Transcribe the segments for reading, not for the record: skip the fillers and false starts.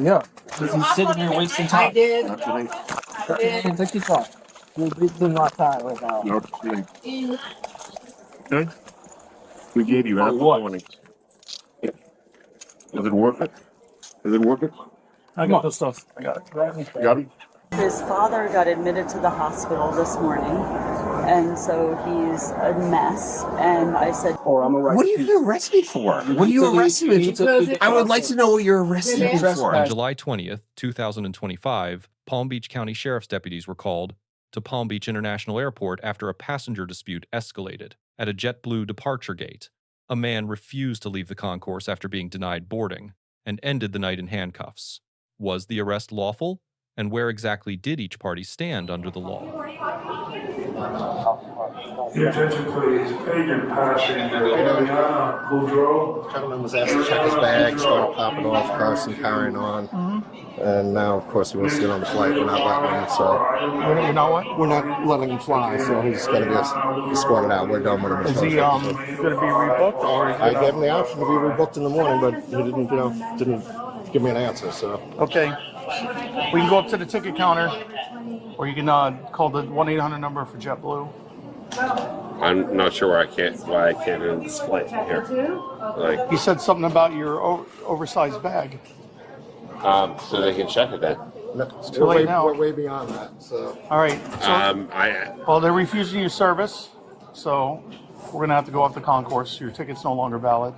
Yeah, because he's sitting here wasting time. I did. Take your time. We'll be doing our time right now. No, okay. We gave you ample warning. Does it work it? Does it work it? I got the stuff. I got it. You got it? His father got admitted to the hospital this morning, and so he's a mess. And I said, What are you arresting me for? What are you arresting me for? I would like to know what you're arresting me for. On July 20th, 2025, Palm Beach County Sheriff's deputies were called to Palm Beach International Airport after a passenger dispute escalated. At a JetBlue departure gate, a man refused to leave the concourse after being denied boarding and ended the night in handcuffs. Was the arrest lawful? And where exactly did each party stand under the law? Attention please, agent passenger, Eliana Boudreau. Gentleman was asked to check his bag, started popping off, Carson carrying on. And now, of course, he wants to get on the flight. We're not letting him, so. You know what? We're not letting him fly, so he's got to be escorted out. We're done with him. Is he going to be rebooked? Or I gave him the option to be rebooked in the morning, but he didn't give me an answer, so. Okay. We can go up to the ticket counter, or you can call the 1-800 number for JetBlue. I'm not sure why I can't in this flight here. Like, You said something about your oversized bag. so they can check it then. No, It's too late now. We're way beyond that, so. All right. So, well, they're refusing you service, so we're going to have to go off the concourse. Your ticket's no longer valid.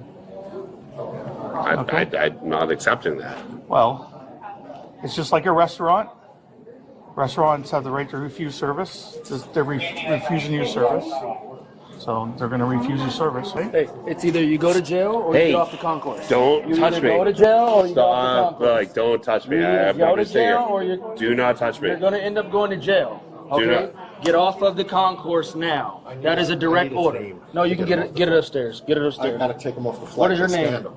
I'm not accepting that. Well, it's just like a restaurant. Restaurants have the right to refuse service. They're refusing you service. So they're going to refuse you service. Hey, it's either you go to jail or you get off the concourse. Don't You touch either me. go to jail or you get off the Stop, concourse. like, don't touch me. You I either have go nothing to to say jail here. or you're Do not touch me. going to end up going to jail. Do Okay? Get off of the concourse now. That is a direct order. No, you can get it upstairs. Get it I upstairs. gotta take him off the flight. What is your and name? stand him.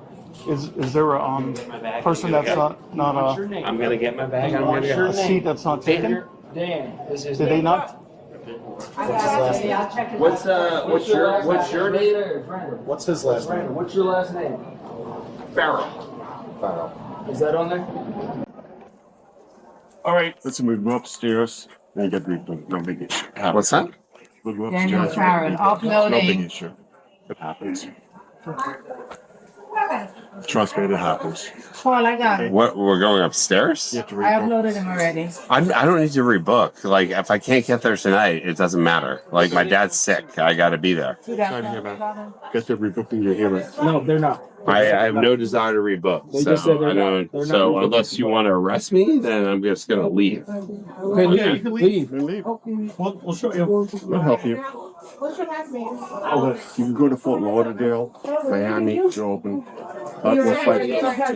Is there a person that's not What's your name? I'm gonna get my bag. What's your a name? seat that's not taken? Dan. Is his Did name? they not? What's your name? What's his last name? What's your last name? Farrell. Is that on there? All right, let's move him upstairs and get rebooked. No big issue. What's that? We'll go Daniel upstairs. Farrell, No big uploading. issue. It happens. Trust me, it happens. Paul, I got it. What? We're going upstairs? You have to I rebook. uploaded them already. I don't need to rebook. Like, if I can't get there tonight, it doesn't matter. Like, my dad's sick. I got to be there. Sorry to hear that. Guess they're rebooking your hearing. No, they're not. I have no desire to rebook. They just said they're I not. don't. They're not So rebooking. unless you want to arrest me, then I'm just gonna leave. Okay, leave. Leave. You can leave. We'll show you. We'll help you. What's your last name? Okay, you can go to Fort Lauderdale, Miami, they're open. We'll fight. You go to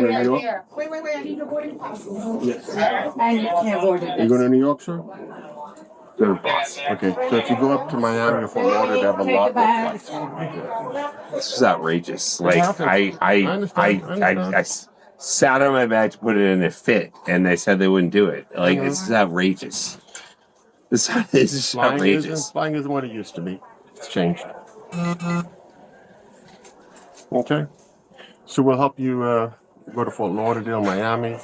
New York? Wait, I need your boarding pass. Yes. And you can't board it. You going to New York, sir? They're bus. Okay, so if you go up to Miami or Fort Lauderdale, they have a lot more flights. This is outrageous. Like, I understand. I sat on my bag to put it in a fit, and they said they wouldn't do it. Like, this is outrageous. This is outrageous. Flying isn't what it used to be. It's changed. Okay. So we'll help you go to Fort Lauderdale, Miami.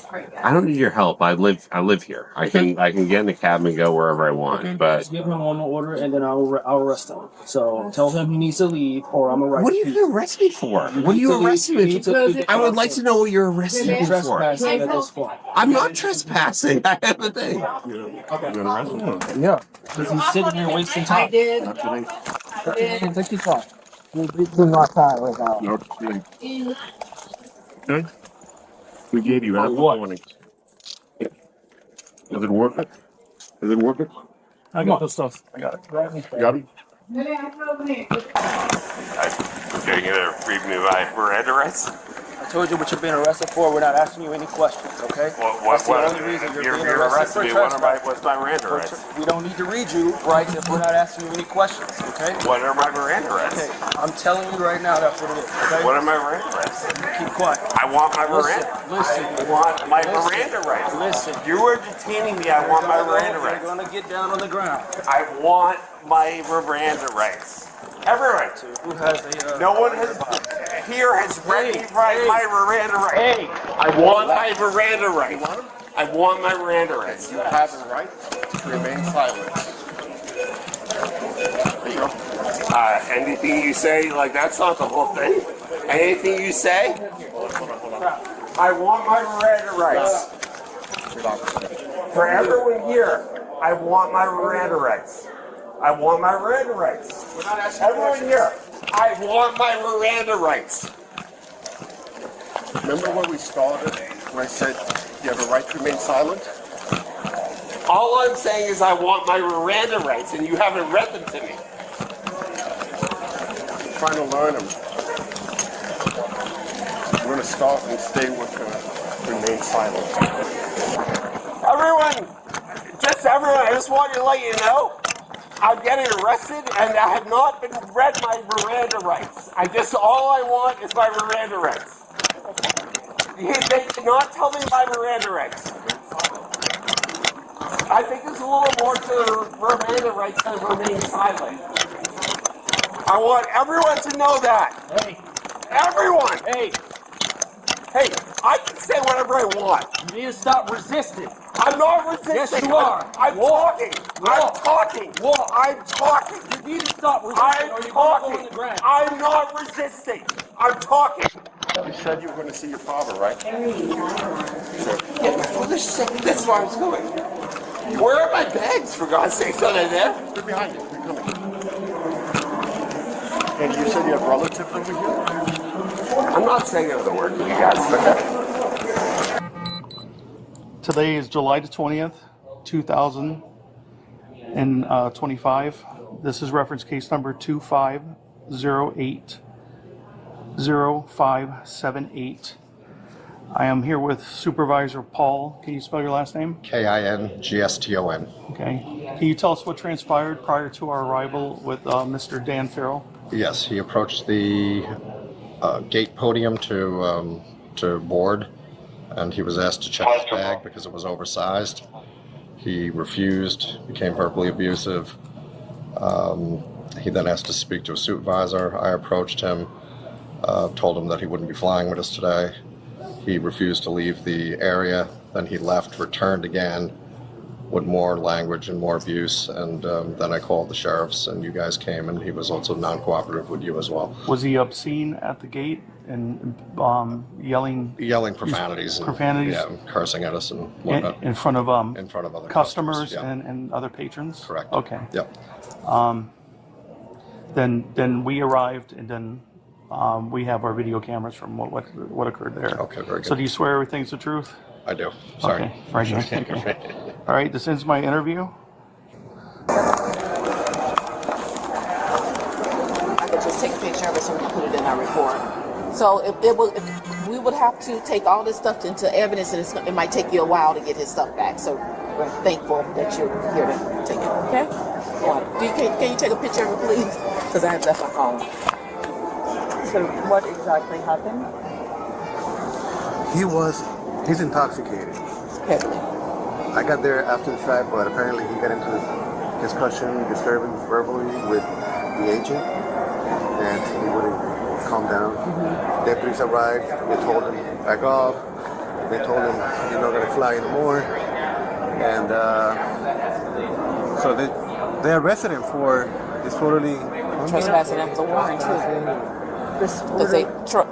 I don't need your help. I live here. I can get in the cab and go wherever I want. But Just give him one more order and then I'll arrest him. So tell him he needs to leave or I'm gonna write. what are you arresting me for? What are you arresting me for? I would like to know what you're arresting me for. Trespassing at this point. I'm not trespassing. I have a thing. You gonna arrest him? Yeah, because he's sitting here wasting I time. did. Take your time. We'll be doing our time right now. No, okay. We gave you ample warning. Does it work it? Does it work it? I got the stuff. I got it. You got it? Okay, you're gonna read me my Miranda rights? I told you what you're being arrested for. We're not asking you any questions, okay? That's the only reason you're being arrested for trespassing. What's my Miranda rights? We don't need to read you rights if we're not asking you any questions, okay? What are my Miranda rights? Okay, I'm telling you right now that's what it is, okay? What are my Miranda rights? Keep quiet. I want my Listen, Miranda. listen. I want my Listen. Miranda rights. Listen. You are detaining me. I want my Miranda You're rights. gonna get down on the ground. I want my Miranda rights. Everyone. Who has a No one has. here has read me my Miranda rights. Hey, I want my Miranda rights. I want my Miranda rights. You have the right to remain silent. There you go. Anything you say, like that's not the whole thing. Anything you say, I want my Miranda rights. For everyone here, I want my Miranda rights. I want my Miranda rights. Everyone here, I want my Miranda rights. Remember when we started, when I said you have a right to remain silent? All I'm saying is I want my Miranda rights, and you haven't read them to me. I'm trying to learn them. I'm going to start and stay with remain silent. Everyone, I just want to let you know, I'm getting arrested, and I have not been read my Miranda rights. All I want is my Miranda rights. They did not tell me my Miranda rights. I think there's a little more to Miranda rights than remain silent. I want everyone to know that. Hey. Everyone. Hey, I can say whatever I want. You need to stop resisting. I'm not resisting. Yes, you are. I'm talking. I'm talking. I'm talking. You need to stop resisting or you're going to go on the ground. I'm not resisting. I'm talking. You said you were going to see your father, right? Yeah, my father's sick. That's where I was going. Where are my bags, for God's sake? Are they there? They're behind you. They're coming. And you said you have relatives over here? I'm not saying another word to you guys, but Today is July the 20th, 2025. This is reference case number 25080578. I am here with Supervisor Paul. Can you spell your last name? KINGSTON. Okay. Can you tell us what transpired prior to our arrival with Mr. Dan Farrell? Yes, he approached the gate podium to board, and he was asked to check his bag because it was oversized. He refused, became verbally abusive. He then asked to speak to a supervisor. I approached him, told him that he wouldn't be flying with us today. He refused to leave the area. Then he left, returned again with more language and more abuse. And then I called the sheriffs, and you guys came, and he was also non-cooperative with you as well. Was he obscene at the gate and yelling? Yelling profanities. Profanities? And cursing at us and whatnot. In front of other customers yeah. and other patrons? Correct. Okay. Yep. Then we arrived, and then we have our video cameras from what occurred there. Okay, very good. So do you swear everything's the truth? I do. Sorry. Okay, right here. Okay. All right, this ends my interview. I could just take a picture of it so we can put it in our report. So if we would have to take all this stuff into evidence, and it might take you a while to get his stuff back. So we're thankful that you're here to take it. Okay? Can you take a picture of it, please? Because I have left my phone. So what exactly happened? He's intoxicated. Heavily. I got there after the fact, but apparently he got into discussion, disturbance verbally with the agent, and he wouldn't calm down. Mm-hmm. Deputies arrived, they told him, back off. They told him, you're not going to fly anymore. And so they arrested him for disorderly trespassing after warning, too. Because they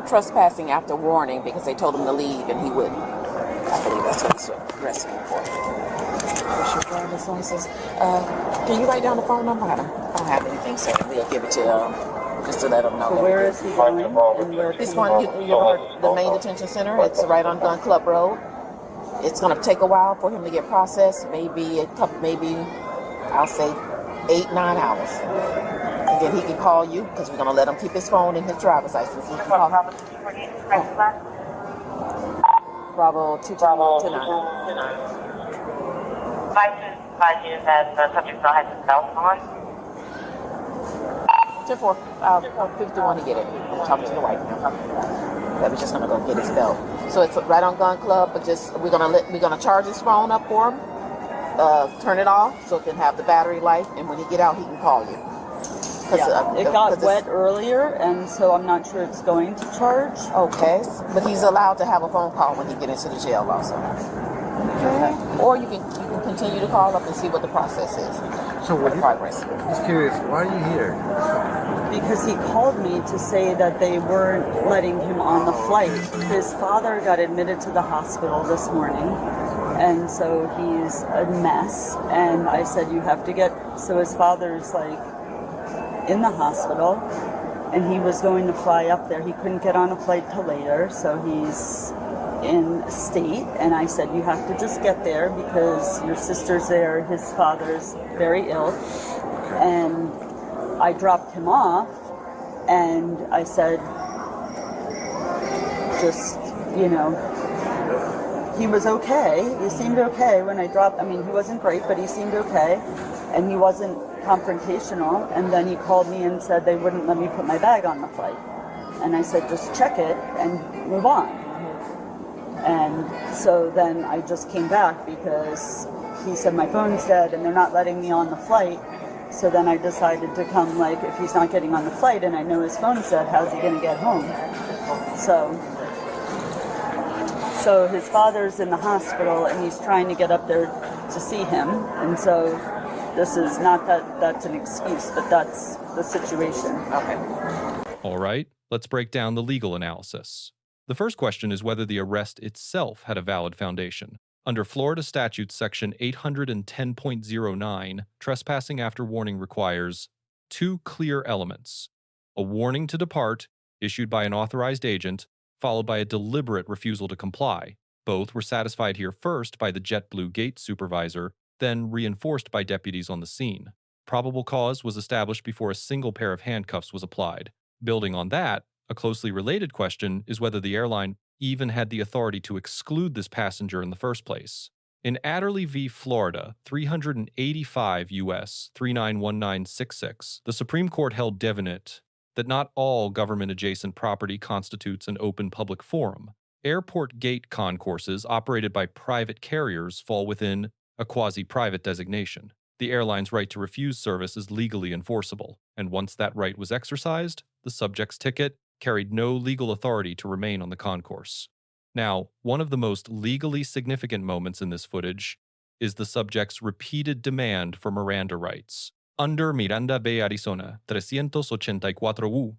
trespassing after warning because they told him to leave and he wouldn't. I believe that's what he's arrested him for. What's your driver's license? Can you write down the phone number? I don't have anything, so we'll give it to just to let them know. So where is he going? He's going to the main detention center. It's right on Gun Club Road. It's going to take a while for him to get processed. Maybe I'll say 8-9 hours. And then he can call you because we're going to let him keep his phone and his driver's license. He can call. Bravo 229. Advise you that the subject still has his belt on. 10-4. 51 to get it. I'm talking to the wife now. That was just gonna go get his belt. So it's right on Gun Club, but we're gonna charge his phone up for him. Turn it off so it can have the battery life, and when he get out, he can call you. Yeah, it got wet earlier, and so I'm not sure it's going to charge. Okay, but he's allowed to have a phone call when he gets into the jail also. Okay. Or you can continue to call up and see what the process is. So what progress? Just curious, why are you here? Because he called me to say that they weren't letting him on the flight. His father got admitted to the hospital this morning, and so he's a mess. And I said, you have to get... So his father's like in the hospital, and he was going to fly up there. He couldn't get on a flight till later, so he's in state. And I said, you have to just get there because your sister's there, his father's very ill. And I dropped him off, and I said, just, you know, he was okay. He seemed okay when I dropped. I mean, he wasn't great, but he seemed okay, and he wasn't confrontational. And then he called me and said they wouldn't let me put my bag on the flight. And I said, just check it and move on. And so then I just came back because he said my phone's dead and they're not letting me on the flight. So then I decided to come, like, if he's not getting on the flight and I know his phone's dead, how's he going to get home? So his father's in the hospital and he's trying to get up there to see him. And so this is not that that's an excuse, but that's the situation. Okay. All right, let's break down the legal analysis. The first question is whether the arrest itself had a valid foundation. Under Florida statute section 810.09, trespassing after warning requires two clear elements: a warning to depart, issued by an authorized agent, followed by a deliberate refusal to comply. Both were satisfied here first by the JetBlue gate supervisor, then reinforced by deputies on the scene. Probable cause was established before a single pair of handcuffs was applied. Building on that, a closely related question is whether the airline even had the authority to exclude this passenger in the first place. In Adderley v. Florida, 385 U.S. 391966, the Supreme Court held definite that not all government-adjacent property constitutes an open public forum. Airport gate concourses operated by private carriers fall within a quasi-private designation. The airline's right to refuse service is legally enforceable, and once that right was exercised, the subject's ticket carried no legal authority to remain on the concourse. Now, one of the most legally significant moments in this footage is the subject's repeated demand for Miranda rights. Under Miranda v. Arizona 384U,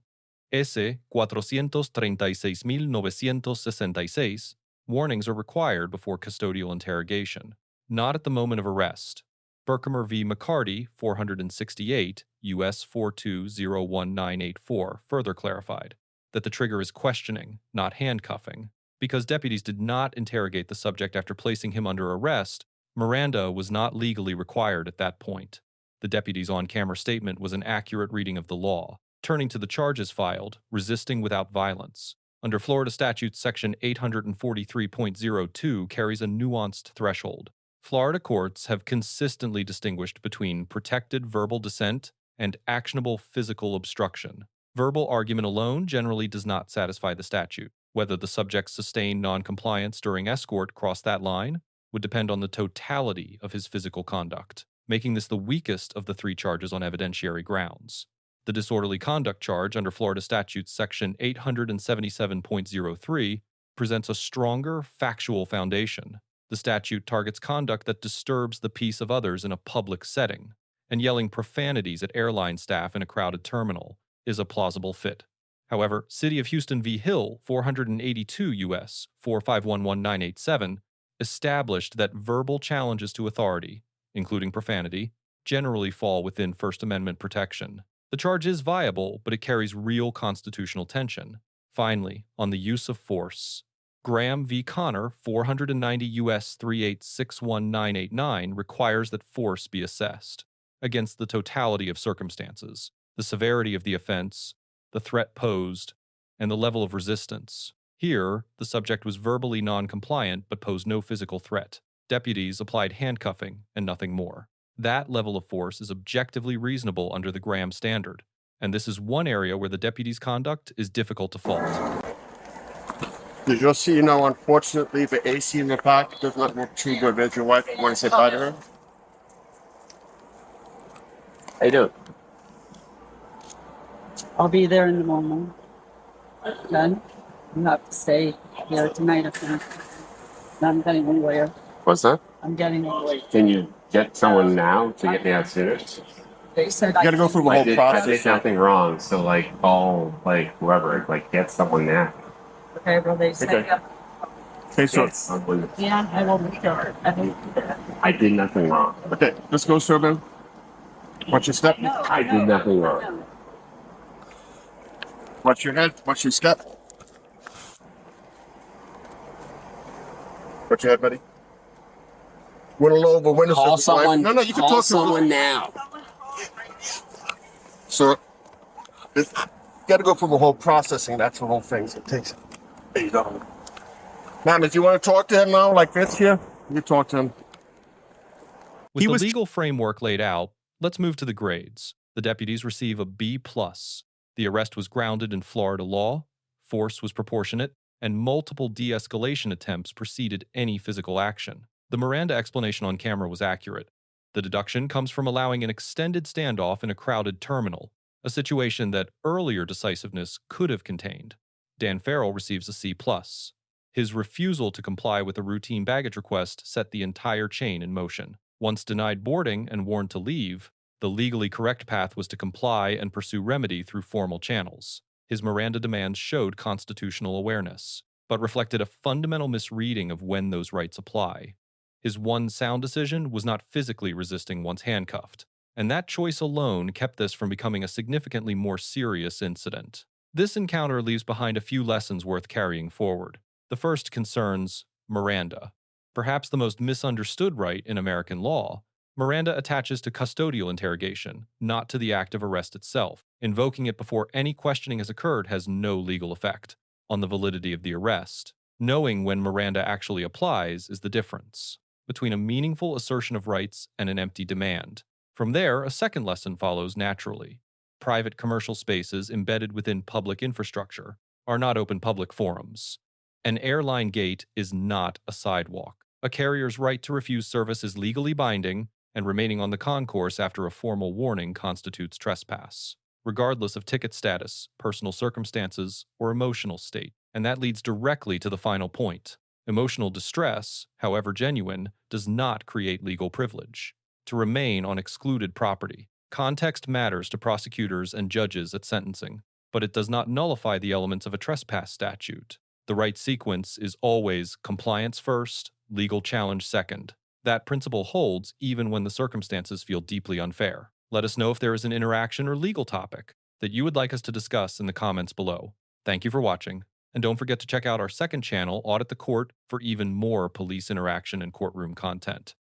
S. 436.966, warnings are required before custodial interrogation, not at the moment of arrest. Berkemer v. McCarty 468, U.S. 4201984, further clarified that the trigger is questioning, not handcuffing. Because deputies did not interrogate the subject after placing him under arrest, Miranda was not legally required at that point. The deputy's on-camera statement was an accurate reading of the law. Turning to the charges filed, resisting without violence, under Florida statute section 843.02 carries a nuanced threshold. Florida courts have consistently distinguished between protected verbal dissent and actionable physical obstruction. Verbal argument alone generally does not satisfy the statute. Whether the subject's sustained noncompliance during escort crossed that line would depend on the totality of his physical conduct, making this the weakest of the three charges on evidentiary grounds. The disorderly conduct charge under Florida statute section 877.03 presents a stronger factual foundation. The statute targets conduct that disturbs the peace of others in a public setting, and yelling profanities at airline staff in a crowded terminal is a plausible fit. However, City of Houston v. Hill 482 U.S. 4511987 established that verbal challenges to authority, including profanity, generally fall within First Amendment protection. The charge is viable, but it carries real constitutional tension. Finally, on the use of force, Graham v. Connor 490 U.S. 3861989 requires that force be assessed against the totality of circumstances, the severity of the offense, the threat posed, and the level of resistance. Here, the subject was verbally non-compliant but posed no physical threat. Deputies applied handcuffing and nothing more. That level of force is objectively reasonable under the Graham standard, and this is one area where the deputy's conduct is difficult to fault. Just so you know, unfortunately, the AC in the back does not work too good. There's your wife. Want to say bye to her? How you doing? I'll be there in the morning. Then you have to stay here tonight. I think. I'm getting a lawyer. What's that? I'm getting a lawyer. Can you get someone now to get me out sooner? They said You got to go through the whole I process. did nothing wrong, so like call like whoever, like get someone now. Okay, well they said. Okay. Okay, so Yeah, I will be sure. I did nothing wrong. okay, let's go, sir. Then, watch your step. I did nothing wrong. Watch your head. Watch your step. Watch your head, buddy. Window over. Window. Call someone. No, you can call talk to someone now. Sir, you got to go through the whole processing. That's the whole thing. So it takes. There you go. Ma'am, if you want to talk to him now, like this here, you talk to him. With the legal framework laid out, let's move to the grades. The deputies receive a B+. The arrest was grounded in Florida law, force was proportionate, and multiple de-escalation attempts preceded any physical action. The Miranda explanation on camera was accurate. The deduction comes from allowing an extended standoff in a crowded terminal, a situation that earlier decisiveness could have contained. Dan Farrell receives a C+. His refusal to comply with a routine baggage request set the entire chain in motion. Once denied boarding and warned to leave, the legally correct path was to comply and pursue remedy through formal channels. His Miranda demands showed constitutional awareness, but reflected a fundamental misreading of when those rights apply. His one sound decision was not physically resisting once handcuffed, and that choice alone kept this from becoming a significantly more serious incident. This encounter leaves behind a few lessons worth carrying forward. The first concerns Miranda. Perhaps the most misunderstood right in American law, Miranda attaches to custodial interrogation, not to the act of arrest itself. Invoking it before any questioning has occurred has no legal effect on the validity of the arrest. Knowing when Miranda actually applies is the difference between a meaningful assertion of rights and an empty demand. From there, a second lesson follows naturally. Private commercial spaces embedded within public infrastructure are not open public forums. An airline gate is not a sidewalk. A carrier's right to refuse service is legally binding, and remaining on the concourse after a formal warning constitutes trespass, regardless of ticket status, personal circumstances, or emotional state. And that leads directly to the final point. Emotional distress, however genuine, does not create legal privilege. To remain on excluded property. Context matters to prosecutors and judges at sentencing, but it does not nullify the elements of a trespass statute. The right sequence is always compliance first, legal challenge second. That principle holds even when the circumstances feel deeply unfair. Let us know if there is an interaction or legal topic that you would like us to discuss in the comments below. Thank you for watching, and don't forget to check out our second channel, Audit the Court, for even more police interaction and courtroom content.